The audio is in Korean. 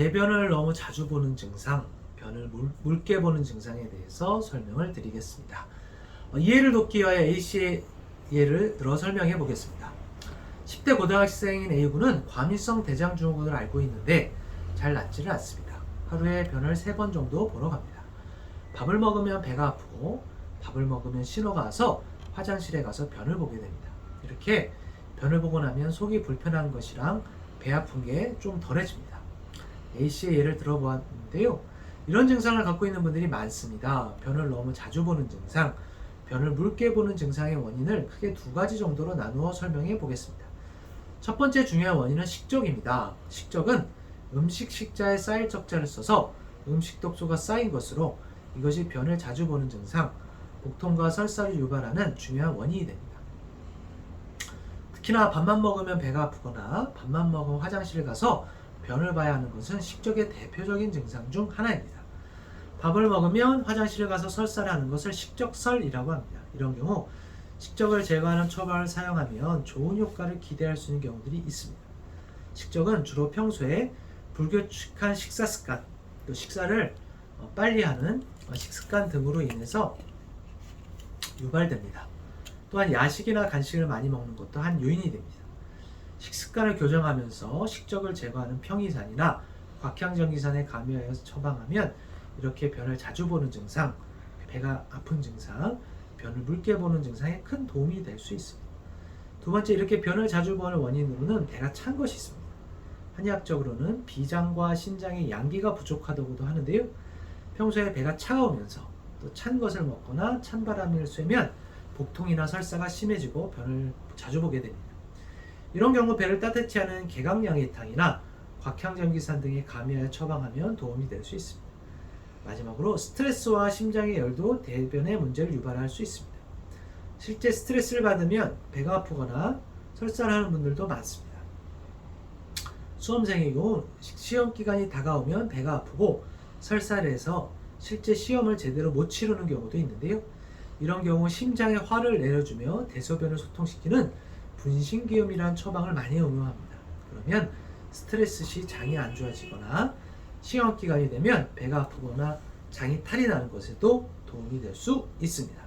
대변을 너무 자주 보는 증상, 변을 묽게 보는 증상에 대해서 설명을 드리겠습니다. 이해를 돕기 위하여 A씨의 예를 들어 설명해 보겠습니다. 10대 고등학생인 A군은 과민성 대장증후군을 앓고 있는데 잘 낫지를 않습니다. 하루에 변을 3번 정도 보러 갑니다. 밥을 먹으면 배가 아프고 밥을 먹으면 신호가 와서 화장실에 가서 변을 보게 됩니다. 이렇게 변을 보고 나면 속이 불편한 것이랑 배 아픈 게 좀 덜해집니다. A씨의 예를 들어보았는데요. 이런 증상을 갖고 있는 분들이 많습니다. 변을 너무 자주 보는 증상, 변을 묽게 보는 증상의 원인을 크게 2가지 정도로 나누어 설명해 보겠습니다. 첫 번째 중요한 원인은 식적입니다. 식적은 음식 식자에 쌓일 적자를 써서 음식 독소가 쌓인 것으로 이것이 변을 자주 보는 증상, 복통과 설사를 유발하는 중요한 원인이 됩니다. 특히나 밥만 먹으면 배가 아프거나 밥만 먹으면 화장실에 가서 변을 봐야 하는 것은 식적의 대표적인 증상 중 하나입니다. 밥을 먹으면 화장실에 가서 설사를 하는 것을 식적설이라고 합니다. 이런 경우 식적을 제거하는 처방을 사용하면 좋은 효과를 기대할 수 있는 경우들이 있습니다. 식적은 주로 평소에 불규칙한 식사 습관, 또 식사를 빨리 하는 식습관 등으로 인해서 유발됩니다. 또한 야식이나 간식을 많이 먹는 것도 한 요인이 됩니다. 식습관을 교정하면서 식적을 제거하는 평이산이나 곽향전기산에 가미하여서 처방하면 이렇게 변을 자주 보는 증상, 배가 아픈 증상, 변을 묽게 보는 증상에 큰 도움이 될 수 있습니다. 두 번째, 이렇게 변을 자주 보는 원인으로는 배가 찬 것이 있습니다. 한의학적으로는 비장과 신장의 양기가 부족하다고도 하는데요. 평소에 배가 차가우면서 또 찬 것을 먹거나 찬 바람을 쐬면 복통이나 설사가 심해지고 변을 자주 보게 됩니다. 이런 경우 배를 따뜻히 하는 개강양해탕이나 곽향전기산 등에 가미하여 처방하면 도움이 될 수 있습니다. 마지막으로 스트레스와 심장의 열도 대변의 문제를 유발할 수 있습니다. 실제 스트레스를 받으면 배가 아프거나 설사를 하는 분들도 많습니다. 수험생의 경우 시험 기간이 다가오면 배가 아프고 설사를 해서 실제 시험을 제대로 못 치르는 경우도 있는데요. 이런 경우 심장에 화를 내려주며 대소변을 소통시키는 분신기염이라는 처방을 많이 응용합니다. 그러면 스트레스 시 장이 안 좋아지거나 시험 기간이 되면 배가 아프거나 장이 탈이 나는 것에도 도움이 될 수 있습니다.